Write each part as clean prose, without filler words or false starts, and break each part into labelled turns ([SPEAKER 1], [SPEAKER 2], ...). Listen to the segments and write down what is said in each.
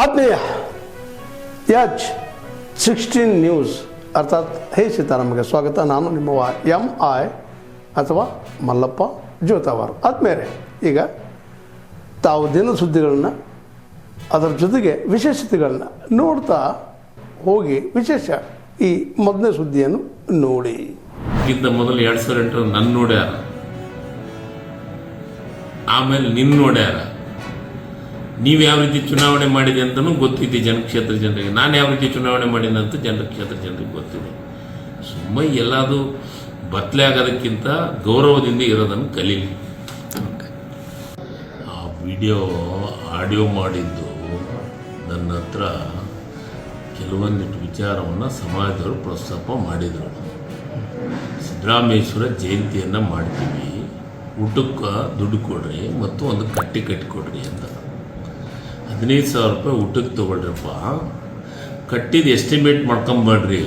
[SPEAKER 1] ಆತ್ಮೀಯ H16 news ಅರ್ಥಾತ್ ಹೇ ಸೀತಾರಾಮಗೆ ಸ್ವಾಗತ. ನಾನು ನಿಮ್ಮ MI ಅಥವಾ ಮಲ್ಲಪ್ಪ ಜೋತಾವಾರ್. ಆದ್ಮೇಲೆ ಈಗ ತಾವು ದಿನ ಸುದ್ದಿಗಳನ್ನ ಅದರ ಜೊತೆಗೆ ವಿಶೇಷತೆಗಳನ್ನ ನೋಡ್ತಾ ಹೋಗಿ ವಿಶೇಷ ಈ ಮೊದಲನೇ ಸುದ್ದಿಯನ್ನು ನೋಡಿ.
[SPEAKER 2] ಇದಕ್ಕಿಂತ ಮೊದಲು 2008 ನನ್ನ ನೋಡ್ಯಾರ, ಆಮೇಲೆ ನಿನ್ನ ನೋಡ್ಯಾರ. ನೀವು ಯಾವ ರೀತಿ ಚುನಾವಣೆ ಮಾಡಿದೆ ಅಂತಲೂ ಗೊತ್ತಿದೆ ಜನಕ್ಷೇತ್ರ ಜನರಿಗೆ. ನಾನು ಯಾವ ರೀತಿ ಚುನಾವಣೆ ಮಾಡಿದೆ ಅಂತ ಜನಕ್ಷೇತ್ರ ಜನರಿಗೆ ಗೊತ್ತಿದೆ. ಸುಮ್ಮನೆ ಎಲ್ಲದು ಬತ್ತಲೆ ಆಗೋದಕ್ಕಿಂತ ಗೌರವದಿಂದ ಇರೋದನ್ನು ಕಲೀಲಿ. ಆ ವಿಡಿಯೋ ಆಡಿಯೋ ಮಾಡಿದ್ದು ನನ್ನ ಹತ್ರ ಕೆಲವೊಂದಿಷ್ಟು ವಿಚಾರವನ್ನು ಸಮಾಜದವರು ಪ್ರಸ್ತಾಪ ಮಾಡಿದರು. ಸಿದ್ದರಾಮೇಶ್ವರ ಜಯಂತಿಯನ್ನು ಮಾಡ್ತೀವಿ, ಊಟಕ್ಕೆ ದುಡ್ಡು ಕೊಡ್ರಿ ಮತ್ತು ಒಂದು ಕಟ್ಟಿ ಕಟ್ಟಿಕೊಡ್ರಿ ಅಂತ. 15,000 ರೂಪಾಯಿ ಊಟಕ್ಕೆ ತೊಗೊಳ್ರಪ್ಪ, ಕಟ್ಟಿದ ಎಸ್ಟಿಮೇಟ್ ಮಾಡ್ಕೊಂಬಡ್ರಿ,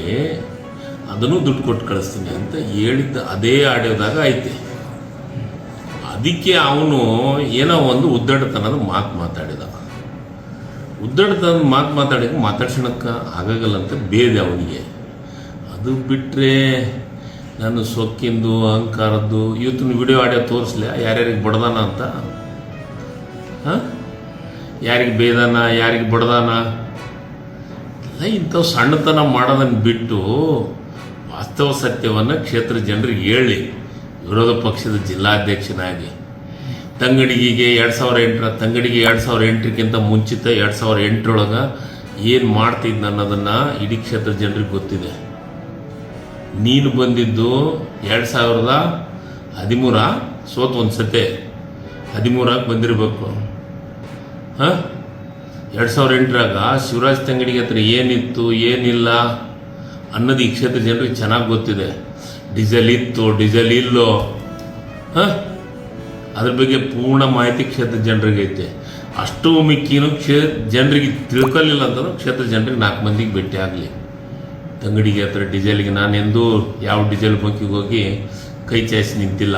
[SPEAKER 2] ಅದನ್ನು ದುಡ್ಡು ಕೊಟ್ಟು ಕಳಿಸ್ತೀನಿ ಅಂತ ಹೇಳಿದ್ದ ಅದೇ ಆಡಿಯೋದಾಗ ಐತೆ. ಅದಕ್ಕೆ ಅವನು ಏನೋ ಒಂದು ಉದ್ದಟತನದ ಮಾತಾಡಿದ. ಉದ್ದಟತನದ ಮಾತಾಡ್ಸೋಣಕ್ಕೆ ಆಗಲ್ಲ ಅಂತ ಬೇದೆ ಅವನಿಗೆ. ಅದು ಬಿಟ್ಟರೆ ನಾನು ಸೊಕ್ಕಿಂದು ಅಹಂಕಾರದ್ದು ಇವತ್ತಿನ ವಿಡಿಯೋ ಆಡಿಯೋ ತೋರಿಸ್ಲ ಯಾರ್ಯಾರಿಗೆ ಬಡ್ದಾನ ಅಂತ. ಯಾರಿಗೆ ಬೇದಾನ, ಯಾರಿಗೆ ಬಡ್ದಾನ, ಇಂಥವು ಸಣ್ಣತನ ಮಾಡೋದನ್ನು ಬಿಟ್ಟು ವಾಸ್ತವ ಸತ್ಯವನ್ನು ಕ್ಷೇತ್ರ ಜನರಿಗೆ ಹೇಳಿ. ವಿರೋಧ ಪಕ್ಷದ ಜಿಲ್ಲಾಧ್ಯಕ್ಷನಾಗಿ ತಂಗಡಿಗೆ 2008ಕ್ಕಿಂತ ಮುಂಚಿತ 2008 ಏನು ಮಾಡ್ತಿದ್ದ ಅನ್ನೋದನ್ನು ಇಡೀ ಕ್ಷೇತ್ರ ಜನರಿಗೆ ಗೊತ್ತಿದೆ. ನೀನು ಬಂದಿದ್ದು 2013 ಸೋತು ಒಂದು ಸತೆ 13 ಬಂದಿರಬೇಕು. 2008 ಶಿವರಾಜ್ ತಂಗಡಿಗೆ ಹತ್ರ ಏನಿತ್ತು ಏನಿಲ್ಲ ಅನ್ನೋದು ಈ ಕ್ಷೇತ್ರ ಜನರಿಗೆ ಚೆನ್ನಾಗಿ ಗೊತ್ತಿದೆ. ಡೀಸೆಲ್ ಇತ್ತು, ಡೀಸೆಲ್ ಇಲ್ಲೋ, ಅದ್ರ ಬಗ್ಗೆ ಪೂರ್ಣ ಮಾಹಿತಿ ಕ್ಷೇತ್ರ ಜನರಿಗೆ ಐತೆ. ಅಷ್ಟು ಮಿಕ್ಕಿನೂ ಜನರಿಗೆ ತಿಳ್ಕೊಳ್ಳಿಲ್ಲ ಅಂತಂದ್ರೆ ಕ್ಷೇತ್ರ ಜನರಿಗೆ 4 ಮಂದಿಗೆ ಭೇಟಿ ಆಗಲಿ. ತಂಗಡಿಗೆ ಹತ್ರ ಡೀಸೆಲ್ಗೆ ನಾನೆಂದೂ ಯಾವ ಡೀಸೆಲ್ ಬಂಕಿಗೆ ಹೋಗಿ ಕೈ ಚಾಯಿಸಿ ನಿಂತಿಲ್ಲ.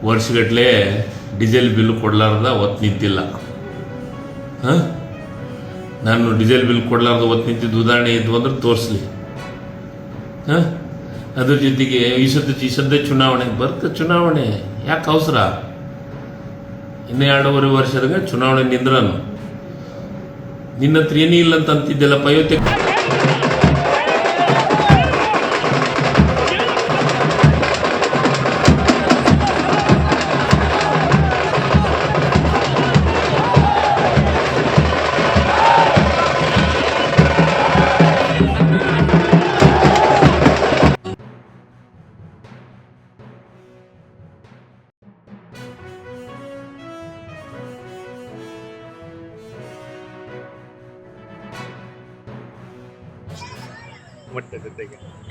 [SPEAKER 2] ವರ್ಷಗಟ್ಟಲೆ ಡೀಸೆಲ್ ಬಿಲ್ ಕೊಡಲಾರ್ದ ಹೊತ್ತು ನಿಂತಿಲ್ಲ. ನಾನು ಡೀಸೆಲ್ ಬಿಲ್ ಕೊಡಲಾರ್ದ ಹೊತ್ತು ನಿಂತಿದ್ದು ಉದಾಹರಣೆ ಇದ್ವು ಅಂದ್ರೆ ತೋರಿಸ್ಲಿ. ಅದ್ರ ಜೊತೆಗೆ ಈ ಸದ್ಯ ಚುನಾವಣೆ ಚುನಾವಣೆ ಯಾಕೆ ಅವಸರ? ಇನ್ನು 2.5 ವರ್ಷದಾಗ ಚುನಾವಣೆ ನಿಂದ್ರನು. ನಿನ್ನ ಹತ್ರ ಏನೂ ಇಲ್ಲ ಅಂತ ಅಂತಿದ್ದೆಲ್ಲಪ್ಪ. ಇವತ್ತೆ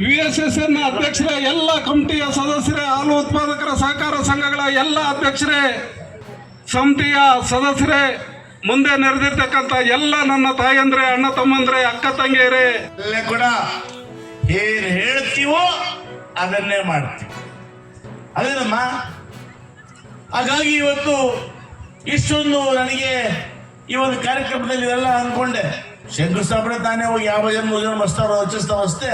[SPEAKER 3] USSN ಅಧ್ಯಕ್ಷರೇ, ಎಲ್ಲ ಕಮಿಟಿಯ ಸದಸ್ಯರೇ, ಹಾಲು ಉತ್ಪಾದಕರ ಸಹಕಾರ ಸಂಘಗಳ ಎಲ್ಲ ಅಧ್ಯಕ್ಷರೇ, ಸಮಿತಿಯ ಸದಸ್ಯರೇ, ಮುಂದೆ ನೆರೆದಿರ್ತಕ್ಕಂಥ ಎಲ್ಲ ನನ್ನ ತಾಯಂದ್ರೆ, ಅಣ್ಣ ತಮ್ಮಂದ್ರೆ, ಅಕ್ಕ ತಂಗಿಯರೇ,
[SPEAKER 4] ಅಲ್ಲೇ ಕೂಡ ಏನ್ ಹೇಳ್ತೀವೋ ಅದನ್ನೇ ಮಾಡ್ತೀವಿ. ಅದೇನಮ್ಮ. ಹಾಗಾಗಿ ಇವತ್ತು ಇಷ್ಟೊಂದು ನನಗೆ ಈ ಒಂದು ಕಾರ್ಯಕ್ರಮದಲ್ಲಿ ಇದೆಲ್ಲ ಅಂದ್ಕೊಂಡೆ. ಶಂಕುಸ್ಥಾಪನೆ ತಾನೇ ಹೋಗಿ 50 ಜನ 100 ಜನ ಬಸ್ತಾರ ರಚಿಸ್ತಾವ ಅಷ್ಟೇ.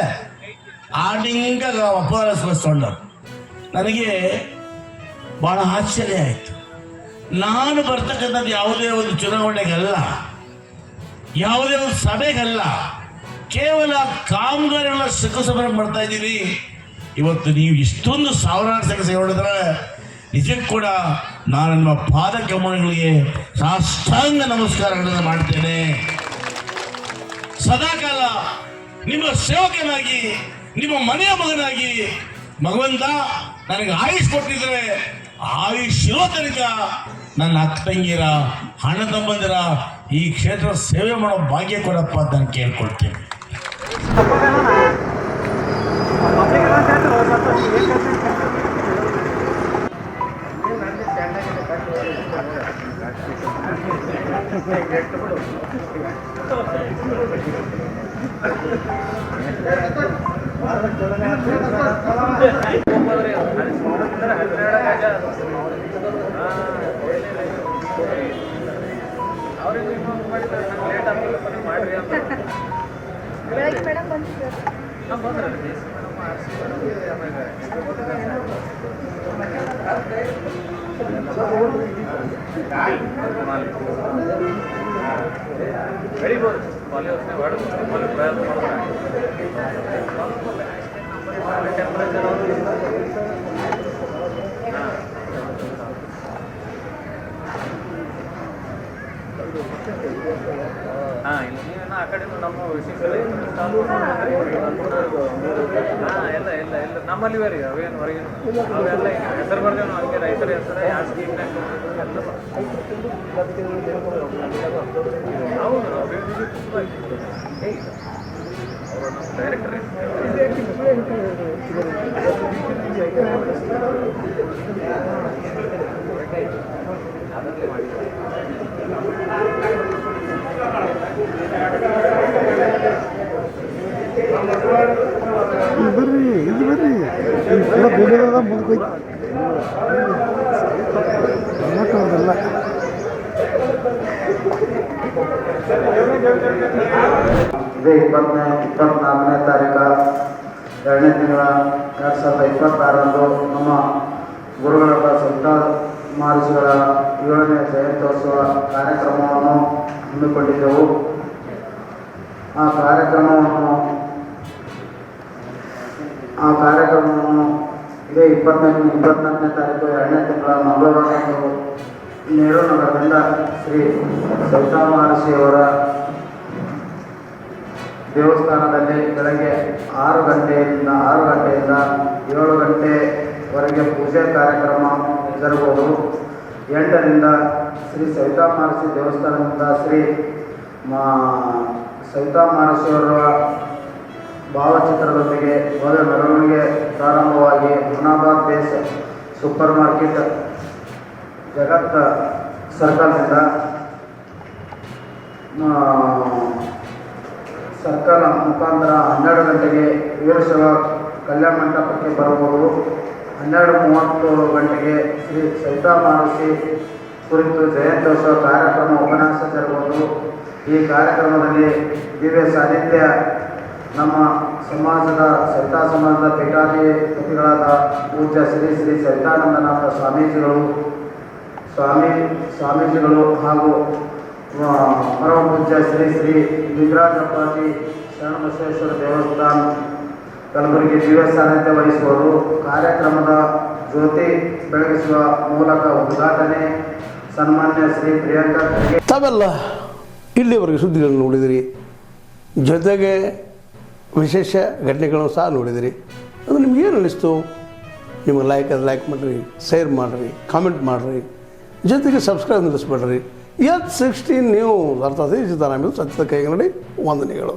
[SPEAKER 4] ಆಡಿಂಗ ಅಪಹರಿಸ್ಕೊಂಡು ನನಗೆ ಬಹಳ ಆಶ್ಚರ್ಯ ಆಯಿತು. ನಾನು ಬರ್ತಕ್ಕಂಥದ್ದು ಯಾವುದೇ ಒಂದು ಚುನಾವಣೆಗಲ್ಲ, ಯಾವುದೇ ಒಂದು ಸಭೆಗಲ್ಲ, ಕೇವಲ ಕಾಮಗಾರಿಗಳ ಶಂಕುಸ್ಥಾಪನೆ ಮಾಡ್ತಾ ಇದ್ದೀವಿ. ಇವತ್ತು ನೀವು ಇಷ್ಟೊಂದು ಸಾವಿರಾರು ಸಂಖ್ಯೆ ಹೊಡೆದ್ರೆ ನಿಜಕ್ಕೂ ಕೂಡ ನಾನು ನಿಮ್ಮ ಪಾದ ಕಮಲಗಳಿಗೆ ಸಾಷ್ಟಾಂಗ ನಮಸ್ಕಾರಗಳನ್ನು ಮಾಡ್ತೇನೆ. ಸದಾಕಾಲ ನಿಮ್ಮ ಸೇವಕನಾಗಿ, ನಿಮ್ಮ ಮನೆಯ ಮಗನಾಗಿ ಭಗವಂತ ನನಗೆ ಆಯುಷ್ ಕೊಟ್ಟಿದ್ರೆ ಆಯುಷ್ ಇರೋ ತನಕ ನನ್ನ ಅಕ್ಕ ತಂಗಿರ, ಅಣ್ಣ ತಮ್ಮಂದಿರ ಈ ಕ್ಷೇತ್ರ ಸೇವೆ ಮಾಡೋ ಭಾಗ್ಯ ಕೊಡಪ್ಪ ಅಂತ ನಾನು ಕೇಳ್ಕೊಳ್ತೇನೆ.
[SPEAKER 5] ಅವರಿಗೆ ಮೇಡಮ್ ಬಂದಿದ್ದಾರೆ.
[SPEAKER 6] ಹಾಂ ಇಲ್ಲ ನೀವೇನೋ ಆ ಕಡೆ ನಮ್ಮ ಎಲ್ಲ ಇಲ್ಲ ಇಲ್ಲ ನಮ್ಮಲ್ಲಿ ಬೇರೆ ಅವೇನು ಹೊರಗಿನ ಅವೆಲ್ಲ ಈಗ ಹೆಸರು ಬರ್ದೇವು ನಾವು ಹಂಗೆ ರೈತರ ಹೆಸರು ಯಾವ ಸ್ಕೀಮ್ನಾಗ ಎಲ್ಲ ಹೌದು ನಾವು ಹೇಗಿಲ್ಲ ಅವರು ನಮ್ಮ ಡೈರೆಕ್ಟರ್ ಅದರಲ್ಲಿ ಮಾಡಿದ್ದಾರೆ.
[SPEAKER 1] ಬರ್ರಿ ಇಲ್ಲಿ ಬರ್ರಿ ಎಲ್ಲ ಬೇಡದ ಮುಂದಕ್ಕೆ ಅನ್ನೋಕ್ಕಾಗಲ್ಲ.
[SPEAKER 7] ಇದೇ 24ನೇ ತಾರೀಕು 2ನೇ ತಿಂಗಳ 2026ರಂದು ನಮ್ಮ ಗುರುಗಳಾದ ಸಂತ ಮಹರ್ಷಿಗಳ 7ನೇ ಜಯಂತ್ಯೋತ್ಸವ ಕಾರ್ಯಕ್ರಮವನ್ನು ಹಮ್ಮಿಕೊಂಡಿದ್ದೆವು. ಆ ಕಾರ್ಯಕ್ರಮವನ್ನು ಇದೇ 24ನೇ ತಾರೀಕು 2ನೇ ತಿಂಗಳ ಮಂಗಳವಾರದಂದು ನೆಹರು ನಗರದಿಂದ ಶ್ರೀ ಸವಿತಾ ಮಹರ್ಷಿಯವರ ದೇವಸ್ಥಾನದಲ್ಲಿ ಬೆಳಗ್ಗೆ 6 ಗಂಟೆಯಿಂದ 7 ಗಂಟೆವರೆಗೆ ಪೂಜೆ ಕಾರ್ಯಕ್ರಮ ಜರುಗುವುದು. 8ರಿಂದ ಶ್ರೀ ಸವಿತಾ ಮಹರ್ಷಿ ದೇವಸ್ಥಾನದಿಂದ ಶ್ರೀ ಸವಿತಾ ಮಹರ್ಷಿಯವರ ಭಾವಚಿತ್ರದೊಂದಿಗೆ ಭವ್ಯ ಮೆರವಣಿಗೆ ಪ್ರಾರಂಭವಾಗಿ ಹುಮನಾಬಾದ್ ಬೇಸ್ ಸೂಪರ್ ಮಾರ್ಕೆಟ್ ಜಗತ್ ಸರ್ಕಲ್ನಿಂದ ಸರ್ಕಲ್ ಮುಖಾಂತರ 12 ಗಂಟೆಗೆ ವೀರಶೈವ ಕಲ್ಯಾಣ ಮಂಟಪಕ್ಕೆ ಬರಬಹುದು. 12:30 ಗಂಟೆಗೆ ಶ್ರೀ ಸವಿತಾ ಮಹರ್ಷಿ ಕುರಿತು ಜಯಂತ್ಯೋತ್ಸವ ಕಾರ್ಯಕ್ರಮ ಉಪನ್ಯಾಸ ಜರುಗುವುದು. ಈ ಕಾರ್ಯಕ್ರಮದಲ್ಲಿ ದಿವ್ಯ ಸಾನ್ನಿಧ್ಯ ನಮ್ಮ ಸಮಾಜದ ಸವಿತಾ ಸಮಾಜದ ಪೀಠಾಧಿಪತಿಗಳಾದ ಪೂಜ್ಯ ಶ್ರೀ ಶ್ರೀ ಸವಿತಾನಂದನಾಥ ಸ್ವಾಮೀಜಿಗಳು ಹಾಗೂ ಪರಮ ಪೂಜ್ಯ ಶ್ರೀ ಶ್ರೀ ಲಿಂಗರಾಜಪ್ಪಾಜಿ ಶರಣಬಸವೇಶ್ವರ ದೇವಸ್ಥಾನ ಕಲಬುರಗಿ ದಿವ್ಯ ಸಾನ್ನಿಧ್ಯ ವಹಿಸುವರು. ಕಾರ್ಯಕ್ರಮದ ಜ್ಯೋತಿ ಬೆಳಗಿಸುವ ಮೂಲಕ ಉದ್ಘಾಟನೆ ಸನ್ಮಾನ್ಯ ಶ್ರೀ ಪ್ರಿಯಾಂಕಾ.
[SPEAKER 1] ತಾವೆಲ್ಲ ಇಲ್ಲಿವರೆಗೆ ಸುದ್ದಿಗಳನ್ನು ನೋಡಿದಿರಿ, ಜೊತೆಗೆ ವಿಶೇಷ ಘಟನೆಗಳನ್ನು ಸಹ ನೋಡಿದಿರಿ. ಅದು ನಿಮ್ಗೆ ಏನು ಅನ್ನಿಸ್ತು? ನಿಮಗೆ ಲೈಕ್ ಮಾಡಿರಿ, ಶೇರ್ ಮಾಡಿರಿ, ಕಾಮೆಂಟ್ ಮಾಡಿರಿ, ಜೊತೆಗೆ ಸಬ್ಸ್ಕ್ರೈಬ್ ನಿಲ್ಲಿಸ್ಬೇಡ್ರಿ. H16 ನ್ಯೂಸ್ ಅರ್ಥಾತ್ ಸಿದ್ದರಾಮಯ್ಯ ಸತ್ಯದ ಕೈಗನ್ನಡಿ ವಂದನೆಗಳು.